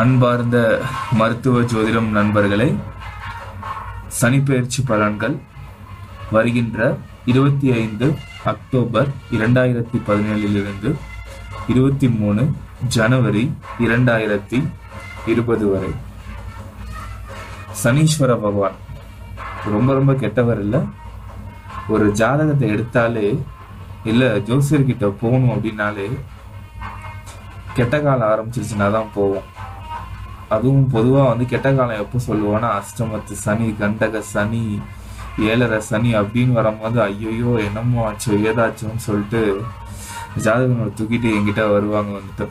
அன்பார்ந்த மருத்துவ ஜோதிடம் நண்பர்களே, சனிப்பெயர்ச்சி பலன்கள் வருகின்ற 25 அக்டோபர் 2017 23 ஜனவரி 2020 வரை. சனீஸ்வர பகவான் ரொம்ப ரொம்ப கெட்டவர் இல்லை. ஒரு ஜாதகத்தை எடுத்தாலே இல்லை ஜோசியர்கிட்ட போகணும் அப்படின்னாலே கெட்ட காலம் ஆரம்பிச்சிருச்சுன்னா தான் போவோம். அதுவும் பொதுவாக கெட்ட காலம் எப்போ சொல்லுவோன்னா அஷ்டமத்து சனி, கண்டக சனி, ஏழரை சனி அப்படின்னு வரும்போது ஐயோ என்னமோ ஆச்சோ ஏதாச்சோன்னு சொல்லிட்டு ஜாதகங்களை தூக்கிட்டு என்கிட்ட வருவாங்க.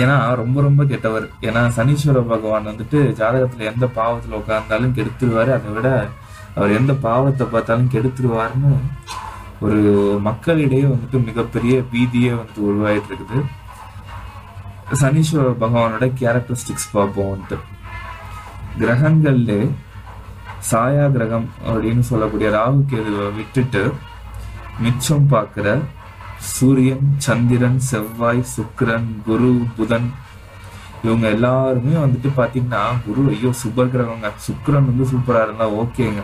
ஏன்னா ரொம்ப ரொம்ப கெட்டவர். ஏன்னா சனீஸ்வர பகவான் ஜாதகத்தில் எந்த பாவத்தில் உட்கார்ந்தாலும் கெடுத்துருவாரு. அதை விட அவர் எந்த பாவத்தை பார்த்தாலும் கெடுத்துருவாருன்னு ஒரு மக்களிடையே மிகப்பெரிய பீதியே உருவாயிட்டு இருக்குது. சனீஸ்வர பகவானோட கேரக்டரிஸ்டிக்ஸ் பார்ப்போம். கிரகங்கள்ல சாயா கிரகம் அப்படின்னு சொல்லக்கூடிய ராகு கேதுவை விட்டுட்டு மிச்சம் பார்க்கிற சூரியன், சந்திரன், செவ்வாய், சுக்கிரன், குரு, புதன் இவங்க எல்லாருமே பாத்தீங்கன்னா குரு ஐயோ சுபர் கிரகங்க, சுக்கிரன் சூப்பரா இருந்தா ஓகேங்க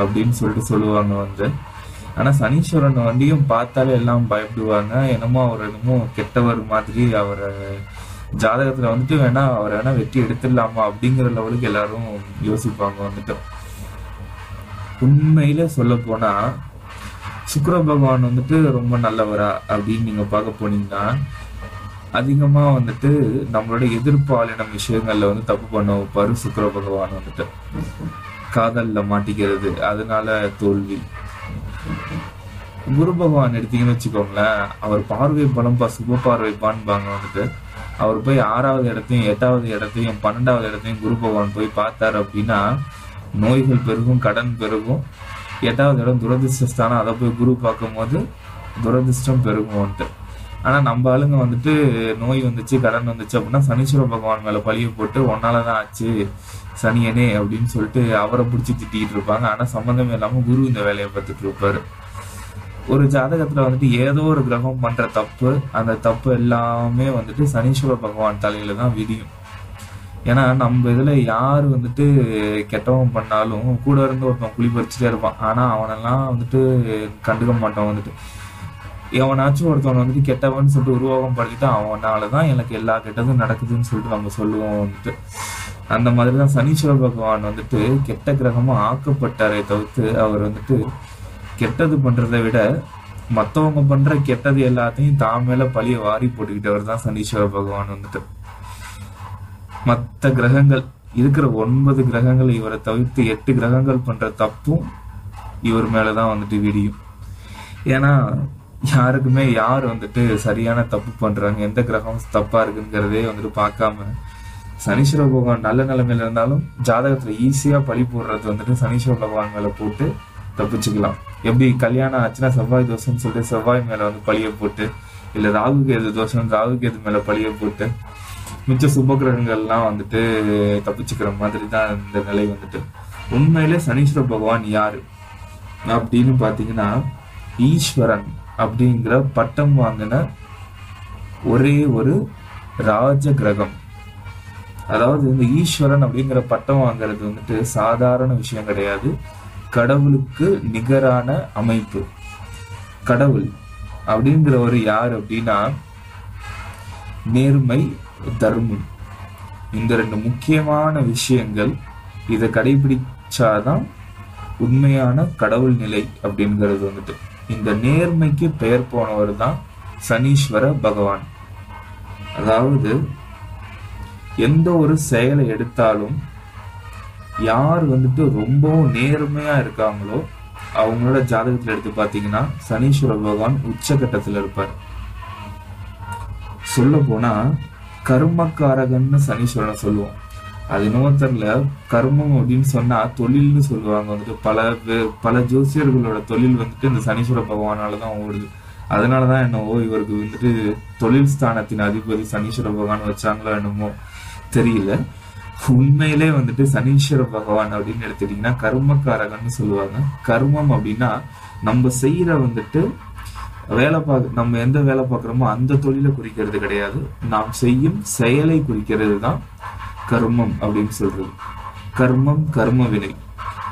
அப்படின்னு சொல்லுவாங்க. ஆனா சனீஸ்வரன் பார்த்தாலே எல்லாம் பயப்படுவாங்க. என்னமோ அவர் என்னமோ கெட்டவர் மாதிரி அவரை ஜாதகத்துல வேணா அவரை வேணா வெட்டி எடுத்துடலாமா அப்படிங்கிற லெவலுக்கு எல்லாரும் யோசிப்பாங்க. உண்மையில சொல்ல போனா சுக்கிர பகவான் ரொம்ப நல்லவரா அப்படின்னு நீங்க பார்க்க போனீங்கன்னா அதிகமா நம்மளோட எதிர்பாலின விஷயங்கள்ல தப்பு பண்ண வைப்பாரு. சுக்கிர பகவான் காதல்ல மாட்டிக்கிறது, அதனால தோல்வி. குரு பகவான் எடுத்தீங்கன்னு வச்சுக்கோங்களேன், அவர் பார்வை பலம்பா, சுப பார்வை பான்பாங்க. அவர் போய் 6வது இடத்தையும் 8வது இடத்தையும் 12வது இடத்தையும் குரு பகவான் போய் பார்த்தாரு அப்படின்னா நோய்கள் பெருகும், கடன் பெருகும். 8வது இடம் துரதிருஷ்டஸ்தானம், அதை போய் குரு பார்க்கும் போது துரதிருஷ்டம் பெருகும். ஆனா நம்ம ஆளுங்க நோய் வந்துச்சு, கடன் வந்துச்சு அப்படின்னா சனீஸ்வர பகவான் மேல பழிய போட்டு ஒன்னாலதான் ஆச்சு சனியனே அப்படின்னு சொல்லிட்டு அவரை பிடிச்சி திட்டிட்டு இருப்பாங்க. ஆனா சம்பந்தமே இல்லாம குரு இந்த வேலையை பார்த்துட்டு இருப்பாரு. ஒரு ஜாதகத்துல ஏதோ ஒரு கிரகம் பண்ற தப்பு, அந்த தப்பு எல்லாமே சனீஸ்வர பகவான் தலையில தான் விதியும். ஏன்னா நம்ம இதுல யாரு கெட்டவன் பண்ணாலும் கூட இருந்து ஒருத்தன் குழி பறிச்சுட்டே இருப்பான். ஆனா அவனெல்லாம் கண்டுக்க மாட்டான். எவனாச்சும் ஒருத்தவன் கெட்டவன் சொல்லிட்டு உருவாகம் படுத்திட்டு அவனாலதான் எனக்கு எல்லா கெட்டதும் நடக்குதுன்னு சொல்லிட்டு நம்ம சொல்லுவோம். அந்த மாதிரிதான் சனீஸ்வர பகவான் கெட்ட கிரகமா ஆக்கப்பட்டாரே தவிர்த்து அவர் கெட்டது பண்றதை விட மத்தவங்க பண்ற கெட்டது எல்லாத்தையும் தான் மேல பழிய வாரி போட்டுக்கிட்டவர் தான் சனீஸ்வர பகவான். மற்ற கிரகங்கள் இருக்கிற 9 கிரகங்கள் இவரை தவிர்த்து 8 கிரகங்கள் பண்ற தப்பும் இவர் மேலதான் விடியும். ஏன்னா யாருக்குமே யார் சரியான தப்பு பண்றாங்க, எந்த கிரகம் தப்பா இருக்குங்கிறதே பார்க்காம சனீஸ்வர பகவான் நல்ல நிலைமையில இருந்தாலும் ஜாதகத்துல ஈஸியா பழி போடுறது சனீஸ்வர பகவான் மேல போட்டு தப்பிச்சுக்கலாம். எப்படி கல்யாணம் ஆச்சுன்னா செவ்வாய் தோஷம்னு சொல்லிட்டு செவ்வாய் மேல பழிய போட்டு, இல்ல ராகு கேது தோஷம் ராகு கேது மேல பழிய போட்டு மிச்ச சுப கிரகங்கள்லாம் தப்பிச்சுக்கிற மாதிரி தான் இந்த நிலை. உண்மையிலே சனீஸ்வர பகவான் யாரு அப்படின்னு பாத்தீங்கன்னா ஈஸ்வரன் அப்படிங்கிற பட்டம் வாங்கின ஒரே ஒரு ராஜ கிரகம். அதாவது இந்த ஈஸ்வரன் அப்படிங்கிற பட்டம் வாங்குறது சாதாரண விஷயம் கிடையாது. கடவுளுக்கு நிகரான அமைப்பு. கடவுள் அப்படிங்கிறவர் யார் அப்படின்னா நேர்மை, தர்மம், இந்த 2 முக்கியமான விஷயங்கள். இதை கடைபிடிச்சாதான் உண்மையான கடவுள் நிலை அப்படிங்கிறது. இந்த நேர்மைக்கு பெயர் போனவர் தான் சனீஸ்வர பகவான். அதாவது எந்த ஒரு செயலை எடுத்தாலும் யார் ரொம்பவும் நேர்மையா இருக்காங்களோ அவங்களோட ஜாதகத்துல எடுத்து பாத்தீங்கன்னா சனீஸ்வர பகவான் உச்சகட்டத்துல இருப்பார். சொல்ல போனா கர்மக்காரகன்னு சனீஸ்வரன் சொல்லுவோம். அது இன்னும் தெரியல. கர்மம் அப்படின்னு சொன்னா தொழில்னு சொல்லுவாங்க. பல ஜோசியர்களோட தொழில் இந்த சனீஸ்வர பகவானாலதான் ஓடுது. அதனாலதான் என்னவோ இவருக்கு தொழில் ஸ்தானத்தின் அதிபதி சனீஸ்வர பகவான் வச்சாங்களோ என்னமோ தெரியல. உண்மையிலே சனீஸ்வர பகவான் அப்படின்னு எடுத்துட்டீங்கன்னா கர்மக்காரகன்னு சொல்லுவாங்க. கர்மம் அப்படின்னா நம்ம செய்யற நம்ம எந்த வேலை பார்க்குறோமோ அந்த தொழிலை குறிக்கிறது கிடையாது, நாம் செய்யும் செயலை குறிக்கிறது தான் கர்மம் அப்படின்னு சொல்றது. கர்மம், கர்ம வினை.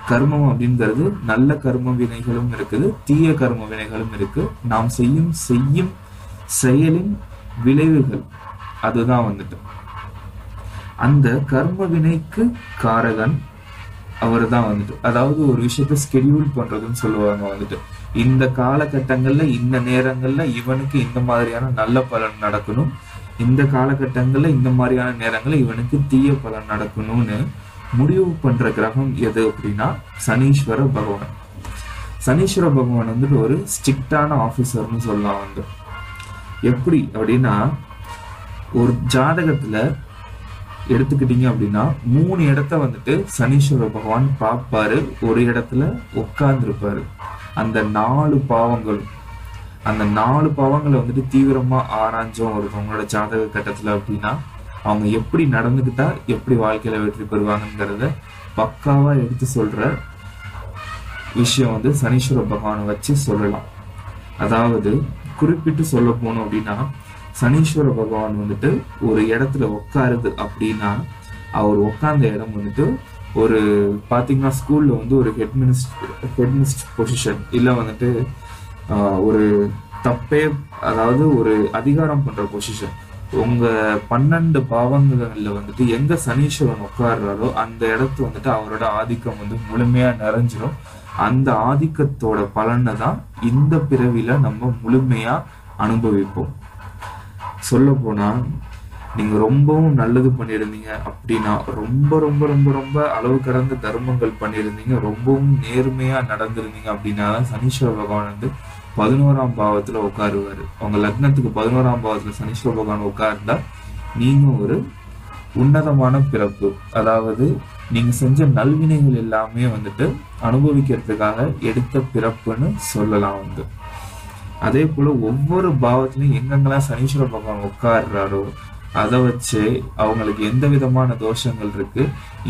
கர்மம் அப்படிங்கிறது நல்ல கர்ம வினைகளும் இருக்குது, தீய கர்ம வினைகளும் இருக்கு. நாம் செய்யும் செயலின் விளைவுகள் அதுதான் வந்துட்டு. அந்த கர்ம வினைக்கு காரகன் அவர் தான் வந்துட்டு. அதாவது ஒரு விஷயத்த ஸ்கெடியூல் பண்றதுன்னு சொல்லுவாங்க வந்துட்டு. இந்த காலகட்டங்கள்ல இந்த நேரங்கள்ல இவனுக்கு இந்த மாதிரியான நல்ல பலன் நடக்கணும், இந்த காலகட்டங்கள்ல இந்த மாதிரியான நேரங்கள்ல இவனுக்கு தீய பலன் நடக்கணும்னு முடிவு பண்ற கிரகம் எது அப்படின்னா சனீஸ்வர பகவான். சனீஸ்வர பகவான் வந்துட்டு ஒரு ஸ்ட்ரிக்டான ஆபீசர்னு சொல்லலாம் வந்து. எப்படி அப்படின்னா, ஒரு ஜாதகத்துல எடுத்துக்கிட்டீங்க அப்படின்னா 3 இடத்த வந்துட்டு சனீஸ்வர பகவான் பார்ப்பாரு, ஒரு இடத்துல உட்கார்ந்து இருப்பாரு. அந்த 4 பாவங்களை வந்துட்டு தீவிரமா ஆராய்ஞ்சோம் ஒருத்தவங்களோட ஜாதக கட்டத்துல அப்படின்னா, அவங்க எப்படி நடந்துக்கிட்டா எப்படி வாழ்க்கையில வெற்றி பெறுவாங்கிறத பக்காவா எடுத்து சொல்ற விஷயம் வந்து சனீஸ்வர பகவானை வச்சு சொல்லலாம். அதாவது குறிப்பிட்டு சொல்ல போனோம் அப்படின்னா, சனீஸ்வர பகவான் வந்துட்டு ஒரு இடத்துல உட்காருது அப்படின்னா, அவர் உட்கார்ந்த இடம் வந்துட்டு ஒரு பாத்தீங்கன்னா ஸ்கூல்ல வந்து ஒரு ஹெட்மினிஸ்ட் பொசிஷன், இல்ல வந்துட்டு ஒரு தப்பே, அதாவது ஒரு அதிகாரம் பண்ற பொசிஷன். உங்க 12 பாவங்கள்ல வந்துட்டு எங்க சனீஸ்வரன் உட்கார்றாரோ அந்த இடத்து வந்துட்டு அவரோட ஆதிக்கம் வந்து முழுமையா நிறைஞ்சிடும். அந்த ஆதிக்கத்தோட பலனை தான் இந்த பிறவில நம்ம முழுமையா அனுபவிப்போம். சொல்ல போனா, நீங்க ரொம்பவும் நல்லது பண்ணியிருந்தீங்க அப்படின்னா, ரொம்ப ரொம்ப ரொம்ப ரொம்ப அளவு கடந்த தர்மங்கள் பண்ணியிருந்தீங்க, ரொம்பவும் நேர்மையா நடந்திருந்தீங்க அப்படின்னா சனீஸ்வர பகவான் வந்து 11ஆம் பாவத்துல உட்காருவாரு. உங்க லக்னத்துக்கு 11ஆம் பாவத்துல சனீஸ்வர பகவான் உட்கார்ந்தா நீங்க ஒரு உன்னதமான பிறப்பு, அதாவது நீங்க செஞ்ச நல்வினைகள் எல்லாமே வந்துட்டு அனுபவிக்கிறதுக்காக எடுத்த பிறப்புன்னு சொல்லலாம் வந்து. அதே போல ஒவ்வொரு பாவத்திலையும் எங்கெங்கெல்லாம் சனீஸ்வர பகவான் உட்கார்றாரோ அதை வச்சு அவங்களுக்கு எந்த விதமான தோஷங்கள் இருக்கு,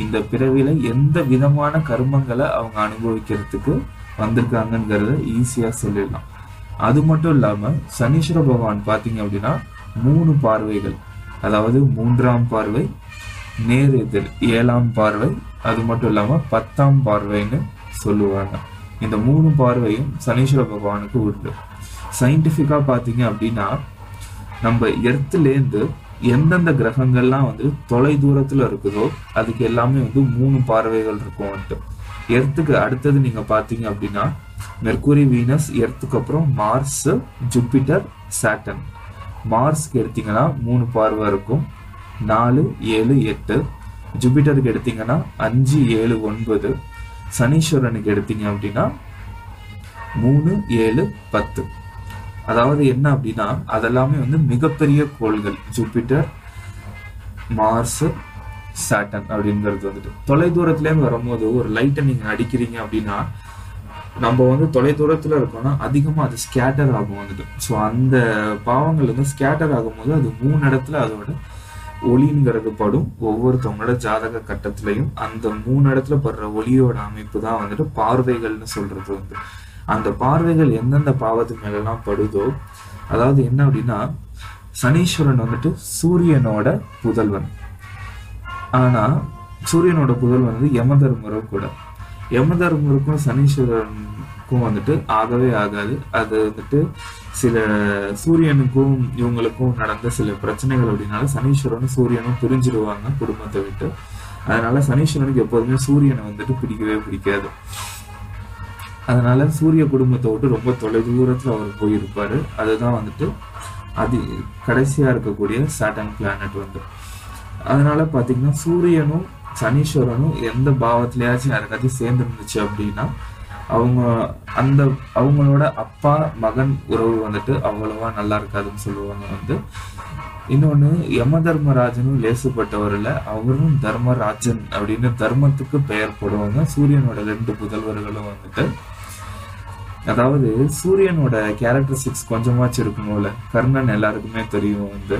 இந்த பிறவில எந்த விதமான கர்மங்களை அவங்க அனுபவிக்கிறதுக்கு வந்திருக்காங்கிறத ஈஸியா சொல்லிடலாம். அது மட்டும் இல்லாம சனீஸ்வர பகவான் பாத்தீங்க அப்படின்னா 3 பார்வைகள், அதாவது 3ஆம் பார்வை, நேர் எதிர் 7ஆம் பார்வை, அது மட்டும் இல்லாம 10ஆம் பார்வைன்னு சொல்லுவாங்க. இந்த 3 பார்வையும் சனீஸ்வர பகவானுக்கு உண்டு. சயின்டிபிக்கா பாத்தீங்க அப்படின்னா, நம்ம எர்த்லேருந்து எந்தெந்த கிரகங்கள்லாம் வந்து தொலை தூரத்துல இருக்குதோ அதுக்கு எல்லாமே வந்து 3 பார்வைகள் இருக்கும் வந்துட்டு. எர்த்துக்கு அடுத்தது நீங்க பாத்தீங்க அப்படின்னா மெர்க்குரி, வீனஸ், எர்த்துக்கு அப்புறம் மார்ஸ், ஜூபிட்டர், சாட்டர்ன். மார்ஸ்க்கு எடுத்தீங்கன்னா 3 பார்வை இருக்கும், 4, 7, 8. ஜூபிட்டருக்கு எடுத்தீங்கன்னா 5, 7, 9. சனீஸ்வரனுக்கு எடுத்தீங்க அப்படின்னா 3, 7, 10. அதாவது என்ன அப்படின்னா, அதெல்லாமே வந்து மிகப்பெரிய கோள்கள். ஜூபிட்டர், மார்ஸ், சாட்டர்ன் அப்படிங்கிறது வந்துட்டு தொலை தூரத்துல இருந்து வரும்போது ஒரு லைட்டை நீங்க அடிக்கிறீங்க அப்படின்னா, நம்ம வந்து தொலை தூரத்துல இருக்கோம்னா அதிகமா அது ஸ்கேட்டர் ஆகும் வந்துட்டு. ஸோ அந்த பாவங்கள் வந்து ஸ்கேட்டர் ஆகும்போது அது 3 இடத்துல அதோட ஒளிங்கிறது படும். ஒவ்வொருத்தவங்களோட ஜாதக கட்டத்திலையும் அந்த 3 இடத்துல படுற ஒளியோட அமைப்பு தான் வந்துட்டு பார்வைகள்னு சொல்றது வந்து. அந்த பார்வைகள் எந்தெந்த பாவத்து மேலாம் படுதோ, அதாவது என்ன அப்படின்னா, சனீஸ்வரன் வந்துட்டு சூரியனோட புதல்வன். ஆனா சூரியனோட புதல்வன் வந்து யமதர்மரும் கூட. யமதர்மருக்கும் சனீஸ்வரனுக்கும் வந்துட்டு ஆகவே ஆகாது. அது வந்துட்டு சில சூரியனுக்கும் இவங்களுக்கும் நடந்த சில பிரச்சனைகள் அப்படின்னால சனீஸ்வரனும் சூரியனும் பிரிஞ்சிடுவாங்க குடும்பத்தை விட்டு. அதனால சனீஸ்வரனுக்கு எப்போதுமே சூரியனை வந்துட்டு பிடிக்கவே பிடிக்காது. அதனால சூரிய குடும்பத்தை விட்டு ரொம்ப தொலை தூரத்துல அவர் போயிருப்பாரு. அதுதான் வந்துட்டு அது கடைசியா இருக்கக்கூடிய சாட்டர்ன் பிளானட் வந்து. அதனால பாத்தீங்கன்னா சூரியனும் சனீஸ்வரனும் எந்த பாவத்திலயாச்சும் யாருக்காச்சும் சேர்ந்து இருந்துச்சு அப்படின்னா அவங்களோட அப்பா மகன் உறவு வந்துட்டு அவ்வளவா நல்லா இருக்காதுன்னு சொல்லுவாங்க வந்து. இன்னொன்னு, யம தர்மராஜனும் லேசுப்பட்டவர் இல்ல, அவரும் தர்மராஜன் அப்படின்னு தர்மத்துக்கு பெயர் போடுவாங்க. சூரியனோட 2 புதல்வர்களும் வந்துட்டு, அதாவது சூரியனோட கேரக்டரிஸ்டிக்ஸ் கொஞ்சமாச்சும் இருக்கணும்ல. கர்ணன் எல்லாருக்குமே தெரியும் வந்து,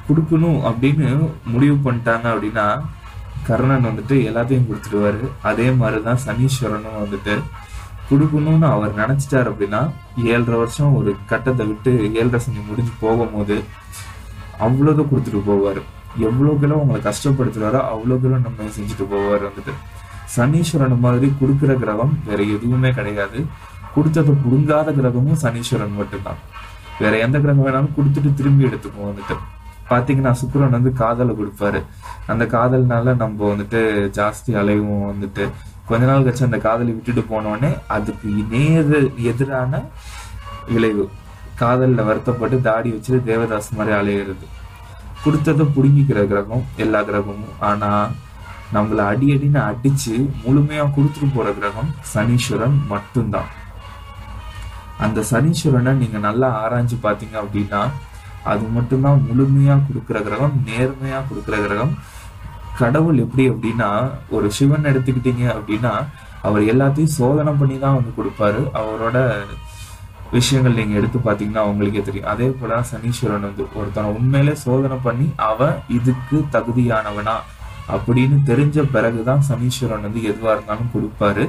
கொடுக்கணும் அப்படின்னு முடிவு பண்ணிட்டாங்க அப்படின்னா கர்ணன் வந்துட்டு எல்லாத்தையும் கொடுத்துடுவாரு. அதே மாதிரிதான் சனீஸ்வரனும் வந்துட்டு கொடுக்கணும்னு அவர் நினைச்சிட்டாரு அப்படின்னா 7.5 வருஷம் ஒரு கட்டத்தை விட்டு 7.5 சனி முடிஞ்சு போகும்போது அவ்வளோதான் கொடுத்துட்டு போவாரு. எவ்வளோக்கெல்லாம் உங்களை கஷ்டப்படுத்துறாரோ அவ்வளோக்கெல்லாம் நம்ம செஞ்சுட்டு போவார் வந்துட்டு. சனீஸ்வரன் மாதிரி கொடுக்குற கிரகம் வேற எதுவுமே கிடையாது. கொடுத்ததை புடுங்காத கிரகமும் சனீஸ்வரன் மட்டும்தான். வேற எந்த கிரகம் வேணாலும் கொடுத்துட்டு திரும்பி எடுத்துக்குவோம் வந்துட்டு. பாத்தீங்கன்னா சுக்கிரன் வந்து காதலை கொடுப்பாரு. அந்த காதல்னால நம்ம வந்துட்டு ஜாஸ்தி அலைவும் வந்துட்டு கொஞ்ச நாள் கழிச்சு அந்த காதலை விட்டுட்டு போனோடனே அதுக்கு எதிரான விளைவு காதல்ல வருத்தப்பட்டு தாடி வச்சுட்டு தேவதாஸ் மாதிரி அலையிறது. கொடுத்ததை புடுங்கிக்கிற கிரகம் எல்லா கிரகமும். ஆனா நம்மள அடின்னு அடிச்சு முழுமையா கொடுத்துட்டு போற கிரகம் சனீஸ்வரன் மட்டும்தான். அந்த சனீஸ்வரனை நீங்க நல்லா ஆராய்ஞ்சு பாத்தீங்க அப்படின்னா அது மட்டும்தான் முழுமையா கொடுக்குற கிரகம், நேர்மையா கொடுக்குற கிரகம். கடவுள் எப்படி அப்படின்னா, ஒரு சிவன் எடுத்துக்கிட்டீங்க அப்படின்னா அவர் எல்லாத்தையும் சோதனை பண்ணி தான் வந்து கொடுப்பாரு. அவரோட விஷயங்கள் நீங்க எடுத்து பாத்தீங்கன்னா அவங்களுக்கே தெரியும். அதே போல சனீஸ்வரன் வந்து ஒருத்தனை உண்மையிலே சோதனை பண்ணி அவன் இதுக்கு தகுதியானவனா அப்படின்னு தெரிஞ்ச பிறகுதான் சனீஸ்வரன் வந்து எதுவா இருந்தாலும் கொடுப்பாரு.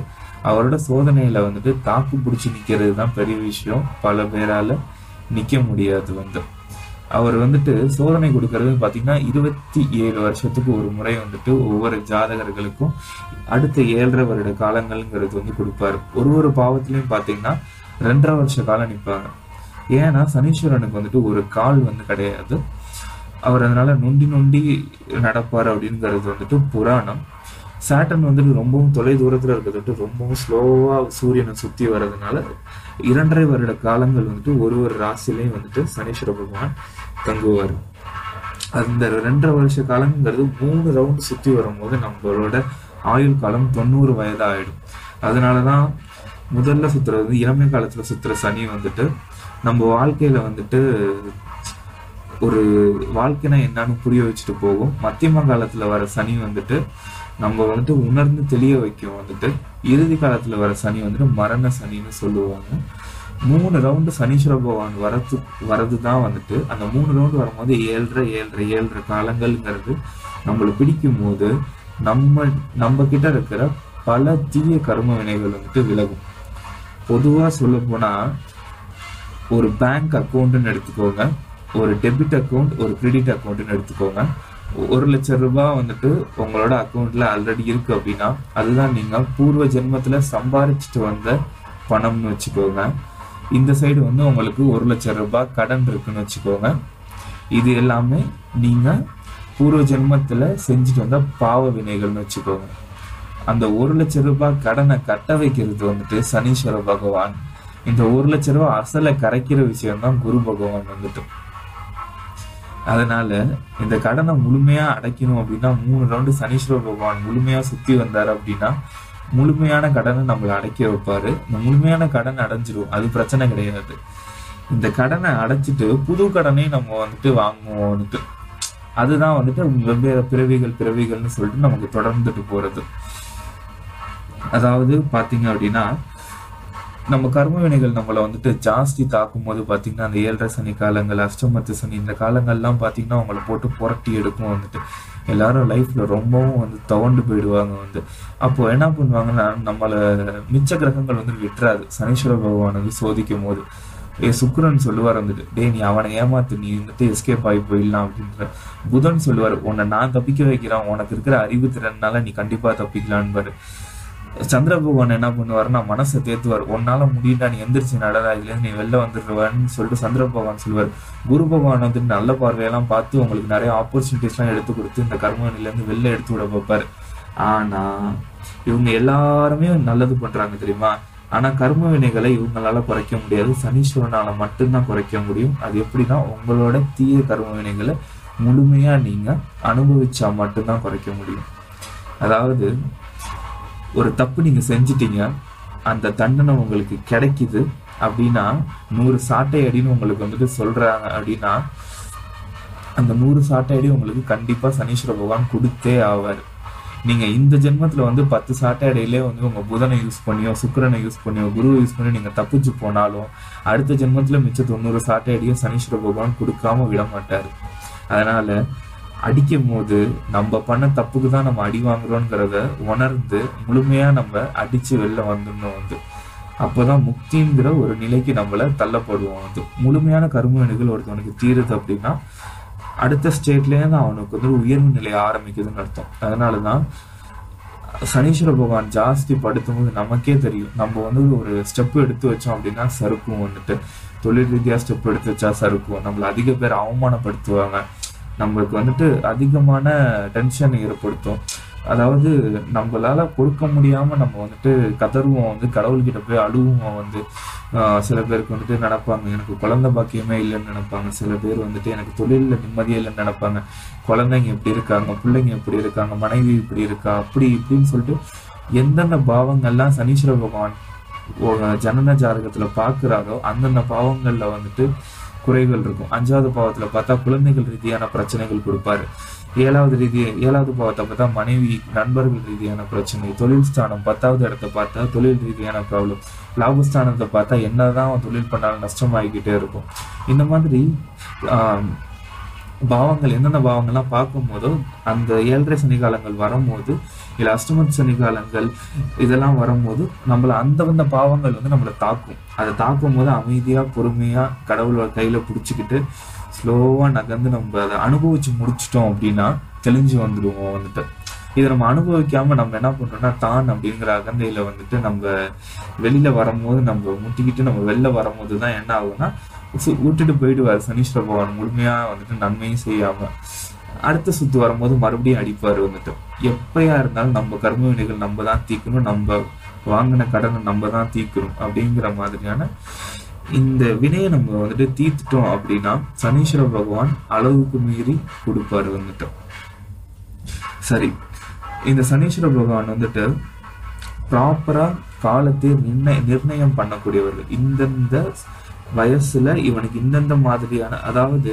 அவரோட சோதனையில வந்துட்டு தாக்கு பிடிச்சி நிக்கிறது தான் பெரிய விஷயம். பல பேரால நிக்க முடியாது வந்து. அவர் வந்துட்டு சோதனை கொடுக்கறது பாத்தீங்கன்னா 27 வருஷத்துக்கு ஒரு முறை வந்துட்டு ஒவ்வொரு ஜாதகர்களுக்கும் அடுத்த 7.5 வருட காலங்கள்ங்கிறது வந்து கொடுப்பாரு. ஒரு பாவத்திலையும் பாத்தீங்கன்னா 2.5 வருஷ காலம் நிற்பாங்க. ஏன்னா சனீஸ்வரனுக்கு வந்துட்டு ஒரு கால் வந்து கிடையாது. அவர் அதனால நொண்டி நடப்பாரு அப்படிங்கிறது வந்துட்டு புராணம். சாட்டன் வந்துட்டு ரொம்பவும் தொலை தூரத்துல இருக்கிறது ரொம்பவும் ஸ்லோவா சூரியனை சுத்தி வர்றதுனால 2.5 வருட காலங்கள் வந்துட்டு ஒரு ராசிலையும் வந்துட்டு சனீஸ்வர பகவான் தங்குவார். அந்த 2.5 வருஷ காலங்கிறது 3 ரவுண்டு சுத்தி வரும்போது நம்மளோட ஆயுள் காலம் 90 வயதா ஆயிடும். அதனாலதான் முதல்ல சுத்துறது வந்து இளமை காலத்துல சுத்துற சனி வந்துட்டு நம்ம வாழ்க்கையில வந்துட்டு ஒரு வாழ்க்கைனா என்னன்னு புரிய வச்சுட்டு போகும். மத்தியம காலத்துல வர சனி வந்துட்டு நம்ம வந்துட்டு உணர்ந்து தெளிய வைக்கும் வந்துட்டு. இறுதி காலத்துல வர சனி வந்துட்டு மரண சனின்னு சொல்லுவாங்க. 3 ரவுண்டு சனீஸ்வர பகவான் வரதுதான் வந்துட்டு அந்த 3 ரவுண்டு வரும்போது 7.5 காலங்கள்ங்கிறது நம்மளை பிடிக்கும் போது நம்ம கிட்ட இருக்கிற பல தீய கர்ம வினைகள் வந்துட்டு விலகும். பொதுவா சொல்ல போனா ஒரு பேங்க் அக்கௌண்ட்னு எடுத்துக்கோங்க, ஒரு டெபிட் அக்கௌண்ட், ஒரு கிரெடிட் அக்கௌண்ட்னு எடுத்துக்கோங்க. 1 லட்சம் ரூபாய் வந்துட்டு உங்களோட அக்கௌண்ட்ல ஆல்ரெடி இருக்கு அப்படின்னா அதுதான் நீங்க பூர்வ ஜென்மத்துல சம்பாதிச்சுட்டு வந்த பணம்னு வச்சுக்கோங்க. இந்த சைடு வந்து உங்களுக்கு 1 லட்சம் ரூபாய் கடன் இருக்குன்னு வச்சுக்கோங்க. இது எல்லாமே நீங்க பூர்வ ஜென்மத்துல செஞ்சுட்டு வந்த பாவ வினைகள்னு வச்சுக்கோங்க. அந்த 1 லட்சம் ரூபாய் கடனை கட்ட வைக்கிறது வந்துட்டு சனீஸ்வர பகவான். இந்த 1 லட்சம் ரூபாய் அசலை கரைக்கிற விஷயம் தான் குரு பகவான் வந்துட்டு. அதனால இந்த கடனை முழுமையா அடைக்கணும் அப்படின்னா 3 ரவுண்டு சனீஸ்வர பகவான் முழுமையா சுத்தி வந்தாரு அப்படின்னா முழுமையான கடனை நம்மளை அடைக்க வைப்பாரு. இந்த முழுமையான கடன் அடைஞ்சிரும், அது பிரச்சனை கிடையாது. இந்த கடனை அடைச்சிட்டு புது கடனையும் நம்ம வந்துட்டு வாங்குவோம் வந்துட்டு. அதுதான் வந்துட்டு வெவ்வேறு பிறவிகள்னு சொல்லிட்டு நமக்கு தொடர்ந்துட்டு போறது. அதாவது பாத்தீங்க அப்படின்னா நம்ம கர்ம வினைகள் நம்மளை வந்துட்டு ஜாஸ்தி தாக்கும் போது பாத்தீங்கன்னா அந்த 7.5 சனி காலங்கள், அஷ்டமத்து சனி, இந்த காலங்கள்லாம் பாத்தீங்கன்னா அவங்களை போட்டு புரட்டி எடுக்கும் வந்துட்டு. எல்லாரும் லைஃப்ல ரொம்பவும் வந்து துவண்டு போயிடுவாங்க வந்து. அப்போ என்ன பண்ணுவாங்கன்னா நம்மள மிச்ச கிரகங்கள் வந்து விட்டுறாது. சனீஸ்வர பகவான் வந்து சோதிக்கும் போது சுக்கிரன் சொல்லுவார் வந்துட்டு, டே நீ அவனை ஏமாத்து, நீ வந்துட்டு எஸ்கேப் ஆகி போயிடலாம் அப்படின்ற. புதன் சொல்லுவார், உன்னை நான் தப்பிக்க வைக்கிறேன், உனக்கு இருக்கிற அறிவு திறனால நீ கண்டிப்பா தப்பிக்கலான்னு. சந்திர பகவான் என்ன பண்ணுவாருன்னா மனசை தேத்துவார், உன்னால முடியல, நீ எந்திரிச்சு நடரா, இதுல நீ வெளில வந்துடுவான்னு சொல்லிட்டு சந்திர பகவான் சொல்லுவார். குரு பகவான் வந்துட்டு நல்ல பார்வையெல்லாம் பார்த்து உங்களுக்கு நிறைய ஆப்பர்ச்சுனிட்டிஸ் எல்லாம் எடுத்து கொடுத்து இந்த கர்மனில இருந்து வெளில எடுத்து விட பார்ப்பாரு. ஆனா இவங்க எல்லாருமே நல்லது பண்றாங்க தெரியுமா. ஆனா கர்ம வினைகளை இவங்களால குறைக்க முடியாது, சனீஸ்வரனால மட்டும்தான் குறைக்க முடியும். அது எப்படின்னா உங்களோட தீய கர்ம வினைகளை முழுமையா நீங்க அனுபவிச்சா மட்டும்தான் குறைக்க முடியும். அதாவது ஒரு தப்பு நீங்க செஞ்சிட்டீங்க, அந்த தண்டனை உங்களுக்கு கிடைக்குது அப்படின்னா 100 சாட்டை அடின்னு உங்களுக்கு வந்துட்டு சொல்றாங்க அப்படின்னா அந்த 100 சாட்டை அடி உங்களுக்கு கண்டிப்பா சனீஸ்வர பகவான் கொடுத்தே ஆவார். நீங்க இந்த ஜென்மத்துல வந்து 10 சாட்டை அடையிலே வந்து உங்க புதனை யூஸ் பண்ணியோ சுக்கிரனை யூஸ் பண்ணியோ குருவை யூஸ் பண்ணி நீங்க தப்பிச்சு போனாலும் அடுத்த ஜென்மத்துல மிச்ச 90 சாட்டை அடியும் சனீஸ்வர பகவான் கொடுக்காம விட மாட்டாரு. அதனால அடிக்கும் போது நம்ம பண்ண தப்புக்கு தான் நம்ம அடி வாங்குறோங்கிறத உணர்ந்து முழுமையா நம்ம அடிச்சு வெளில வந்துடணும் வந்து. அப்போதான் முக்திங்கிற ஒரு நிலைக்கு நம்மள தள்ளப்படுவோம். அது முழுமையான கர்ம வினைகள் ஒருத்தவனுக்கு தீருது அப்படின்னா அடுத்த ஸ்டேட்லேயே தான் அவனுக்கு வந்து உயர்வு நிலை ஆரம்பிக்குதுன்னு அர்த்தம். அதனாலதான் சனீஸ்வர பகவான் ஜாஸ்தி படுத்தும் போது நமக்கே தெரியும், நம்ம வந்து ஒரு ஸ்டெப் எடுத்து வச்சோம் அப்படின்னா சறுக்கும். வந்துட்டு தொழில் ரீதியா ஸ்டெப் எடுத்து வச்சா சறுக்கும். நம்மள அதிக பேர் அவமானப்படுத்துவாங்க, நம்மளுக்கு வந்துட்டு அதிகமான டென்ஷன் ஏற்படுத்தும். அதாவது நம்மளால பொறுக்க முடியாம நம்ம வந்துட்டு கதறுவோம், வந்து கடவுள்கிட்ட போய் அழுவோம். வந்து சில பேருக்கு வந்துட்டு நினைப்பாங்க எனக்கு குழந்தை பாக்கியமே இல்லைன்னு நினைப்பாங்க. சில பேர் வந்துட்டு எனக்கு தொழில நிம்மதியே இல்லைன்னு நினைப்பாங்க. குழந்தைங்க எப்படி இருக்காங்க, பிள்ளைங்க எப்படி இருக்காங்க, மனைவி இப்படி இருக்கா, அப்படி இப்படின்னு சொல்லிட்டு எந்தெந்த பாவங்கள்லாம் சனீஸ்வர பகவான் ஜனன ஜாதகத்துல பாக்குறாரோ அந்தந்த பாவங்கள்ல வந்துட்டு குறைகள் இருக்கும். 5வது பாவத்துல பார்த்தா குழந்தைகள் ரீதியான பிரச்சனைகள் கொடுப்பாரு. 7வது பாவத்தை பார்த்தா மனைவி நண்பர்கள் ரீதியான பிரச்சனை. தொழில் ஸ்தானம் 10வது இடத்தை பார்த்தா தொழில் ரீதியான ப்ராப்ளம். லாபஸ்தானத்தை பார்த்தா என்னதான் தொழில் பண்ணாலும் நஷ்டமாகிக்கிட்டே இருக்கும். இந்த மாதிரி பாவங்கள் எந்தெந்த பாவங்கள்லாம் பார்க்கும் போதோ அந்த 7.5 சனிகாலங்கள் வரும்போது இல்லை அஷ்டம சனிகாலங்கள் இதெல்லாம் வரும்போது நம்மள அந்த பாவங்கள் வந்து நம்மளை தாக்கும். அதை தாக்கும் போது அமைதியா பொறுமையா கடவுளோட கையில பிடிச்சிக்கிட்டு ஸ்லோவா நகர்ந்து நம்ம அதை அனுபவிச்சு முடிச்சிட்டோம் அப்படின்னா தெளிஞ்சு வந்துடுவோம். வந்துட்டு இதை நம்ம அனுபவிக்காம நம்ம என்ன பண்றோம்னா தான் அப்படிங்கிற அகந்தையில வந்துட்டு நம்ம வெளியில வரும்போது நம்ம முட்டிக்கிட்டு நம்ம வெளில வரும்போது தான் என்ன ஆகும்னா விட்டுட்டு போயிடுவார் சனீஸ்வர பகவான். முழுமையா வந்துட்டு நன்மையும் செய்யாம அடுத்த சுத்து வரும்போது மறுபடியும் அடிப்பாரு. வந்துட்டு எப்பயா இருந்தாலும் நம்ம கர்ம வினைகள் நம்ம தான் தீக்கணும், நம்ம வாங்கின கடனை நம்ம தான் தீக்கணும் அப்படிங்கிற மாதிரியான இந்த வினையை நம்ம வந்துட்டு தீர்த்துட்டோம் அப்படின்னா சனீஸ்வர பகவான் அளவுக்கு மீறி கொடுப்பாரு. வந்துட்டு சரி, இந்த சனீஸ்வர பகவான் வந்துட்டு ப்ராப்பரா காலத்தை நிர்ணயம் பண்ணக்கூடியவர்கள். இந்தந்த வயசுல இவனுக்கு இந்தந்த மாதிரியான, அதாவது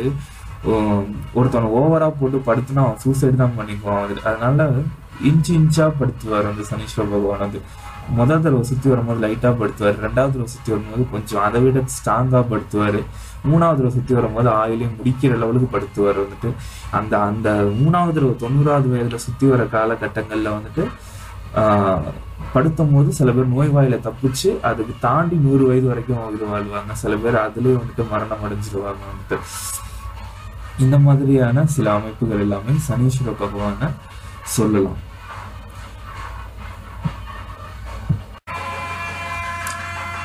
ஒருத்தவனை ஓவரா போட்டு படுத்துனா அவன் சூசைடு தான் பண்ணிக்குவான். அதனால இன்ச்சா படுத்துவார் அந்த சனீஸ்வர பகவான். வந்து முதல் தடவை சுத்தி வரும்போது லைட்டா படுத்துவார், 2வது தடவை சுத்தி வரும்போது கொஞ்சம் அதை விட ஸ்ட்ராங்கா படுத்துவாரு, 3வது தடவை சுத்தி வரும்போது ஆயிலையும் முடிக்கிற லெவலுக்கு படுத்துவார். வந்துட்டு அந்த அந்த 3வது தடவை 90வது வயதுல சுத்தி வர காலகட்டங்கள்ல வந்துட்டு படுத்தும் போது சில பேர் நோய்வாயில தப்பிச்சு அதுக்கு தாண்டி 100 வயது வரைக்கும் உயிர் வாழ்வாங்க. சில பேர் அதுலயே வந்துட்டு மரணம் அடைஞ்சிருவாங்க. வந்துட்டு இந்த மாதிரியான சில அமைப்புகள் எல்லாமே சனீஸ்வர பகவான சொல்லலாம்.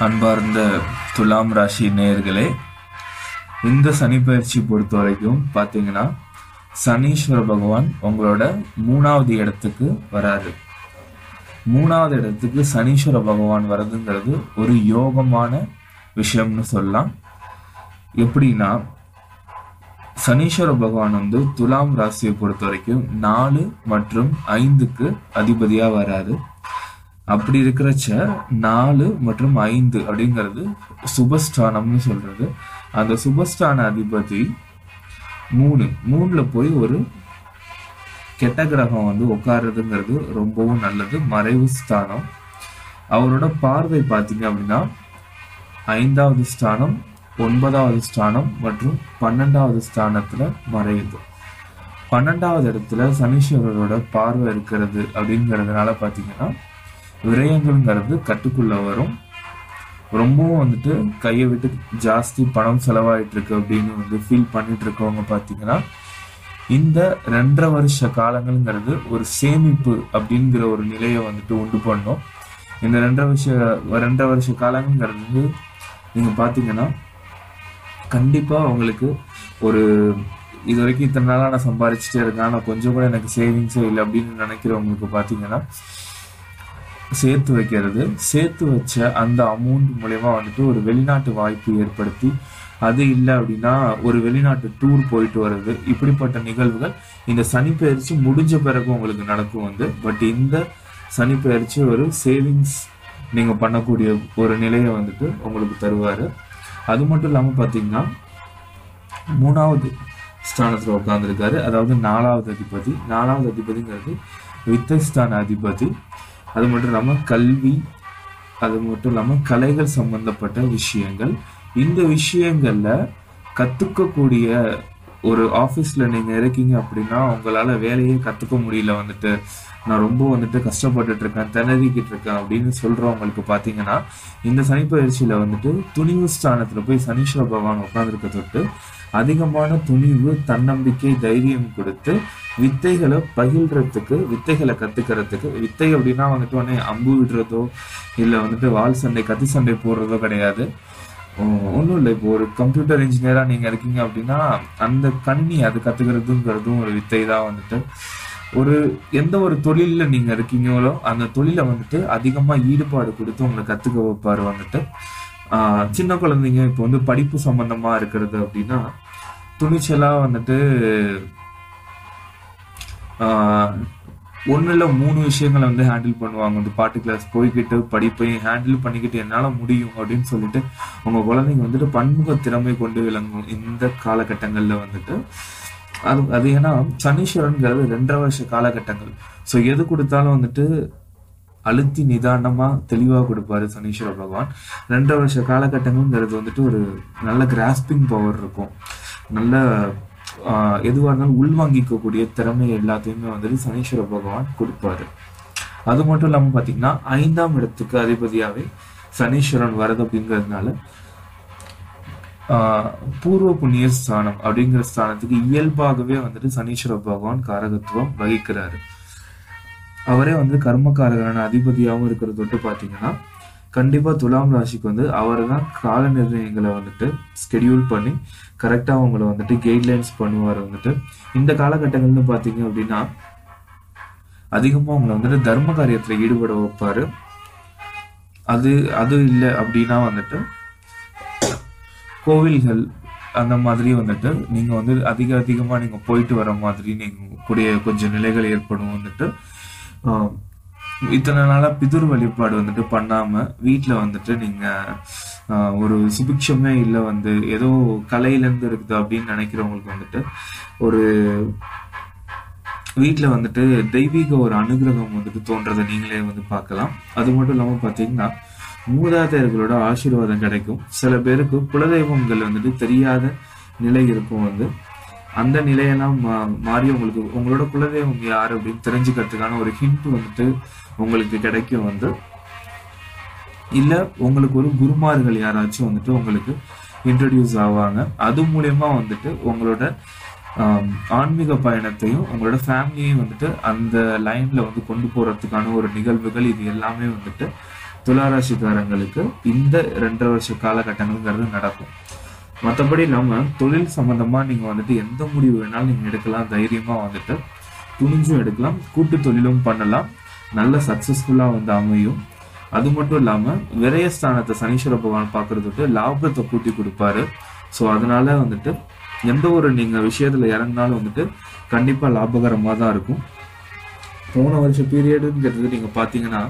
அன்பார்ந்த துலாம் ராசி நேயர்களே, இந்த சனி பயிற்சி பொறுத்த வரைக்கும் பாத்தீங்கன்னா சனீஸ்வர பகவான் உங்களோட 3வது இடத்துக்கு வராரு. 3வது இடத்துக்கு சனீஸ்வர பகவான் வர்றதுங்கிறது ஒரு யோகமான விஷயம்னு சொல்லலாம். எப்படின்னா சனீஸ்வர பகவான் வந்து துலாம் ராசியை பொறுத்த வரைக்கும் 4 மற்றும் 5க்கு அதிபதியா வராது. அப்படி இருக்கிறச்ச 4 மற்றும் 5 அப்படிங்கிறது சுபஸ்தானம்னு சொல்றது. அந்த சுபஸ்தான அதிபதி 3ல போய் ஒரு கெட்ட கிரகம் வந்து உட்கார்றதுங்கிறது ரொம்பவும் நல்லது. மறைவு ஸ்தானம். அவரோட பார்வை பார்த்தீங்க அப்படின்னா 5வது ஸ்தானம், 9வது ஸ்தானம் மற்றும் 12வது ஸ்தானத்துல மறையுது. 12வது இடத்துல சனீஸ்வரரோட பார்வை இருக்கிறது அப்படிங்கிறதுனால பாத்தீங்கன்னா விரயங்கள்ங்கிறது கட்டுக்குள்ள வரும். ரொம்பவும் வந்துட்டு கையை விட்டு ஜாஸ்தி பணம் செலவாயிட்டு இருக்கு அப்படின்னு வந்து ஃபீல் பண்ணிட்டு இருக்கவங்க பாத்தீங்கன்னா இந்த 2.5 வருஷ காலங்கள்ங்கிறது ஒரு சேமிப்பு அப்படிங்கிற ஒரு நிலையை வந்துட்டு உண்டு பண்ணும். இந்த 2.5 வருஷ காலங்கிறது நீங்க பாத்தீங்கன்னா கண்டிப்பா உங்களுக்கு ஒரு இது வரைக்கும் இத்தனை நாளா நான் சம்பாதிச்சுட்டே இருக்கேன், நான் கொஞ்சம் கூட எனக்கு சேவிங்ஸே இல்லை அப்படின்னு நினைக்கிறவங்களுக்கு பாத்தீங்கன்னா சேர்த்து வச்ச அந்த அமௌண்ட் மூலயமா வந்துட்டு ஒரு வெளிநாட்டு வாய்ப்பு ஏற்படுத்தி, அது இல்லை அப்படின்னா ஒரு வெளிநாட்டு டூர் போயிட்டு வர்றது, இப்படிப்பட்ட நிகழ்வுகள் இந்த சனி பயிற்சி முடிஞ்ச பிறகு உங்களுக்கு நடக்கும். வந்து பட் இந்த சனி பயிற்சி ஒரு சேவிங்ஸ் நீங்க பண்ணக்கூடிய ஒரு நிலையை வந்துட்டு உங்களுக்கு தருவாரு. அது மட்டும் இல்லாம பாத்தீங்கன்னா 3வது ஸ்தானத்துல உட்கார்ந்துருக்காரு. அதாவது 4வது அதிபதி. 4வது அதிபதிங்கிறது வித்தைஸ்தான அதிபதி. அது மட்டும் இல்லாம கல்வி, அது மட்டும் இல்லாம கலைகள் சம்பந்தப்பட்ட விஷயங்கள், இந்த விஷயங்கள்ல கத்துக்கக்கூடிய ஒரு ஆஃபீஸ்ல நீங்க இருக்கீங்க அப்படின்னா உங்களால வேலையே கத்துக்க முடியல வந்துட்டு, நான் ரொம்ப வந்துட்டு கஷ்டப்பட்டுட்டு இருக்கேன், திணறிக்கிட்டு இருக்கேன் அப்படின்னு சொல்றவங்களுக்கு பாத்தீங்கன்னா, இந்த சனிப்பெயர்ச்சியில வந்துட்டு துணிவு ஸ்தானத்துல போய் சனீஸ்வர பகவான் உட்கார்ந்துருக்க தொட்டு அதிகமான துணிவு, தன்னம்பிக்கை, தைரியம் கொடுத்து வித்தைகளை பகிர்றதுக்கு, வித்தைகளை கத்துக்கிறதுக்கு. வித்தை அப்படின்னா வந்துட்டு உடனே அம்பு விடுறதோ இல்ல வந்துட்டு வால் சண்டை, கத்தி சண்டை போடுறதோ கிடையாது. ஒன்றும் இல்லை. இப்போ ஒரு கம்ப்யூட்டர் இன்ஜினியரா நீங்க இருக்கீங்க அப்படின்னா அந்த கணினி அது கத்துக்கிறதுங்கிறதும் ஒரு வித்தை தான் வந்துட்டு. ஒரு எந்த ஒரு தொழில்ல நீங்க இருக்கீங்களோ அந்த தொழிலை வந்துட்டு அதிகமா ஈடுபாடு கொடுத்து உங்களை கத்துக்க வைப்பாரு வந்துட்டு. சின்ன குழந்தைங்க இப்போ வந்து படிப்பு சம்பந்தமா இருக்கிறது அப்படின்னா துணிச்சலா வந்துட்டு ஒன்றுல 3 விஷயங்களை வந்து ஹேண்டில் பண்ணுவாங்க. வந்து பாட்டு கிளாஸ் போய்கிட்டு படிப்பையும் ஹேண்டில் பண்ணிக்கிட்டு என்னால முடியும் அப்படின்னு சொல்லிட்டு உங்க குழந்தைங்க வந்துட்டு பன்முக திறமை கொண்டு விளங்கும் இந்த காலகட்டங்கள்ல வந்துட்டு. அது ஏன்னா சனீஸ்வரன்கிறது 2.5 வருஷ காலகட்டங்கள். ஸோ எது கொடுத்தாலும் வந்துட்டு அழுத்தி நிதானமா தெளிவா கொடுப்பாரு சனீஸ்வர பகவான். 2.5 வருஷ காலகட்டங்கள்ங்கிறது வந்துட்டு ஒரு நல்ல கிராஸ்பிங் பவர் இருக்கும். நல்ல எதுவாக இருந்தாலும் உள்வாங்கிக்கக்கூடிய திறமை எல்லாத்தையுமே வந்துட்டு சனீஸ்வர பகவான் கொடுப்பாரு. அது மட்டும் இல்லாம பாத்தீங்கன்னா 5ஆம் இடத்துக்கு அதிபதியாவே சனீஸ்வரன் வரது அப்படிங்கிறதுனால பூர்வ புண்ணிய ஸ்தானம் அப்படிங்கிற ஸ்தானத்துக்கு இயல்பாகவே வந்துட்டு சனீஸ்வர பகவான் காரகத்துவம் வகிக்கிறாரு. அவரே வந்து கர்மகாரகரான அதிபதியாகவும் இருக்கிறது தொட்டு பாத்தீங்கன்னா கண்டிப்பா துலாம் ராசிக்கு வந்து அவர் தான் கால நிர்ணயங்களை வந்துட்டு ஸ்கெடியூல் பண்ணி கரெக்டா அவங்களை வந்துட்டு கைட்லைன்ஸ் பண்ணுவார் வந்துட்டு. இந்த காலகட்டங்கள்னு பாத்தீங்க அப்படின்னா அதிகமா அவங்களை வந்துட்டு தர்ம காரியத்துல ஈடுபட வைப்பாரு. அது இல்லை அப்படின்னா வந்துட்டு கோவில்கள் அந்த மாதிரி வந்துட்டு நீங்க வந்து அதிகமா நீங்க போயிட்டு வர மாதிரி நீங்க கூடிய கொஞ்சம் நிலைகள் ஏற்படும் வந்துட்டு. இத்தனை நாளா பிதுர் வழிபாடு வந்துட்டு பண்ணாம வீட்டுல வந்துட்டு நீங்க ஒரு சுபிக்ஷமே இல்லை, வந்து ஏதோ கலையில இருந்து இருக்குது அப்படின்னு நினைக்கிறவங்களுக்கு வந்துட்டு ஒரு வீட்டுல வந்துட்டு தெய்வீக ஒரு அனுகிரகம் வந்துட்டு தோன்றதை நீங்களே வந்து பார்க்கலாம். அது மட்டும் இல்லாம பாத்தீங்கன்னா மூதாதையர்களோட ஆசீர்வாதம் கிடைக்கும். சில பேருக்கு குலதெய்வங்கள் வந்துட்டு தெரியாத நிலை இருக்கும். வந்து அந்த நிலையெல்லாம் மாறி உங்களுக்கு உங்களோட குலதெய்வம் யாரு அப்படின்னு தெரிஞ்சுக்கிறதுக்கான ஒரு ஹிண்ட் வந்துட்டு உங்களுக்கு கிடைக்கும். வந்து இல்ல உங்களுக்கு ஒரு குருமார்கள் யாராச்சும் வந்துட்டு உங்களுக்கு இன்ட்ரடியூஸ் ஆவாங்க. அது மூலியமா வந்துட்டு உங்களோட ஆன்மீக பயணத்தையும் உங்களோட ஃபேமிலியையும் வந்துட்டு அந்த லைன்ல வந்து கொண்டு போறதுக்கான ஒரு நிகழ்வுகள் இது எல்லாமே வந்துட்டு துளாராசிக்காரங்களுக்கு இந்த 2.5 வருஷ காலகட்டங்கள்ங்கிறது நடக்கும். மற்றபடி இல்லாம தொழில் சம்பந்தமா நீங்க வந்துட்டு எந்த முடிவு வேணாலும் நீங்க எடுக்கலாம். தைரியமா வந்துட்டு துணிஞ்சும் எடுக்கலாம், கூட்டு தொழிலும் பண்ணலாம், நல்ல சக்சஸ்ஃபுல்லா வந்து அமையும். அது மட்டும் இல்லாம விரயஸ்தானத்தை சனீஸ்வர பகவான் பாக்குறது லாபத்தை கூட்டி கொடுப்பாரு. ஸோ அதனால வந்துட்டு எந்த ஒரு நீங்க விஷயத்துல இறங்கினாலும் வந்துட்டு கண்டிப்பா லாபகரமா தான் இருக்கும். போன வருஷ பீரியடுங்கிறது நீங்க பாத்தீங்கன்னா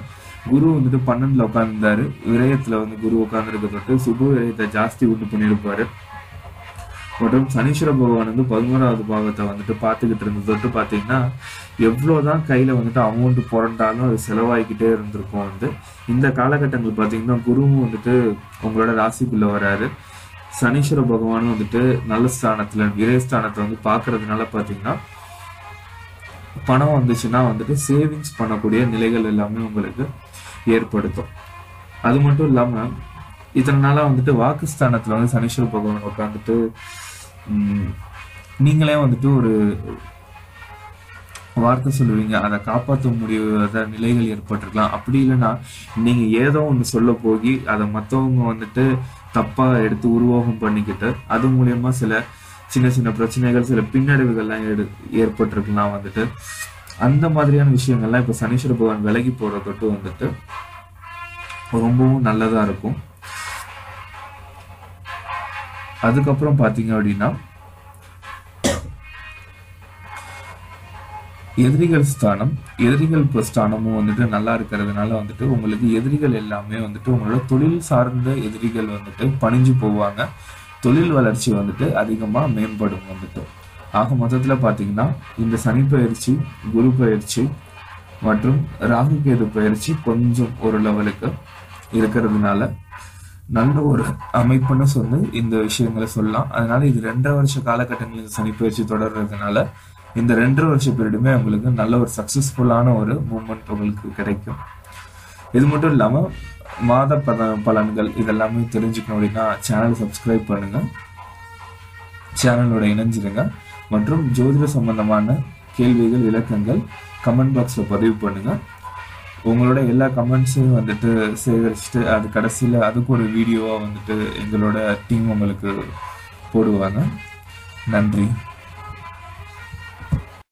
குரு வந்துட்டு 12ல உட்கார்ந்துருந்தாரு. விரயத்துல வந்து குரு உட்கார்ந்துருக்க சுப விரயத்தை ஜாஸ்தி உண்டு பண்ணியிருப்பாரு. மற்றும் சனீஸ்வர பகவான் வந்து 11வது பாவத்தை வந்துட்டு பார்த்துக்கிட்டு இருந்த தொட்டு பாத்தீங்கன்னா எவ்வளவுதான் கையில வந்துட்டு அமௌண்ட் புரண்டாலும் அது செலவாகிக்கிட்டே இருந்திருக்கும். வந்து இந்த காலகட்டங்கள் பாத்தீங்கன்னா குருவும் வந்துட்டு உங்களோட ராசிக்குள்ள வராரு. சனீஸ்வர பகவானும் வந்துட்டு நல்ல ஸ்தானத்துல விரயஸ்தானத்தை வந்து பாக்குறதுனால பாத்தீங்கன்னா பணம் வந்துச்சுன்னா வந்துட்டு சேவிங்ஸ் பண்ணக்கூடிய நிலைகள் எல்லாமே உங்களுக்கு ஏற்படுத்தும். அது மட்டும் இல்லாம இத்தனை நாளா வந்துட்டு வாக்குஸ்தானத்துல வந்து சனீஸ்வர பகவான் உட்காந்துட்டு நீங்களே வந்துட்டு ஒரு வார்த்தை சொல்லுவீங்க, அதை காப்பாற்ற முடியாத நிலைகள் ஏற்பட்டிருக்கலாம். அப்படி இல்லைன்னா நீங்க ஏதோ ஒண்ணு சொல்ல போகி அதை மற்றவங்க வந்துட்டு தப்பா எடுத்து உருவாகம் பண்ணிக்கிட்டு அது மூலியமா சில சின்ன சின்ன பிரச்சனைகள், சில பின்னடைவுகள்லாம் ஏற்பட்டிருக்கலாம். வந்துட்டு அந்த மாதிரியான விஷயங்கள்லாம் இப்ப சனீஸ்வர பகவான் விலகி போற தொட்டு வந்துட்டு ரொம்பவும் நல்லதா இருக்கும். அதுக்கப்புறம் பாத்தீங்க அப்படின்னா எதிரிகள் ஸ்தானமும் வந்துட்டு நல்லா இருக்கிறதுனால வந்துட்டு உங்களுக்கு எதிரிகள் எல்லாமே வந்துட்டு உங்களோட தொழில் சார்ந்த எதிரிகள் வந்துட்டு பணிஞ்சு போவாங்க. தொழில் வளர்ச்சி வந்துட்டு அதிகமா மேம்படும் வந்துட்டு. ஆக மொத்தத்துல பாத்தீங்கன்னா இந்த சனி பயிற்சி, குரு பயிற்சி மற்றும் ராகு கேது பயிற்சி கொஞ்சம் ஒரு லெவலுக்கு இருக்கிறதுனால நல்ல ஒரு அமைப்புன்னு சொல்லி இந்த விஷயங்களை சொல்லலாம். அதனால இது 2.5 வருஷ காலகட்டங்களுக்கு சனிப்பெயர்ச்சி தொடர்றதுனால இந்த 2.5 வருஷ பீரியடுமே உங்களுக்கு நல்ல ஒரு சக்சஸ்ஃபுல்லான ஒரு மூமெண்ட் உங்களுக்கு கிடைக்கும். இது மட்டும் இல்லாம மாத பலன்கள் இதெல்லாமே தெரிஞ்சுக்கணும் அப்படின்னா சேனல் சப்ஸ்கிரைப் பண்ணுங்க, சேனலோட இணைஞ்சிருங்க. மற்றும் ஜோதிட சம்பந்தமான கேள்விகள் விளக்கங்கள் கமெண்ட் பாக்ஸ்ல பதிவு பண்ணுங்க. உங்களோட எல்லா கமெண்ட்ஸையும் வந்துட்டு சேகரிச்சுட்டு அது கடைசியில் அதுக்கு ஒரு வீடியோவாக வந்துட்டு எங்களோட டீம் உங்களுக்கு போடுவாங்க. நன்றி.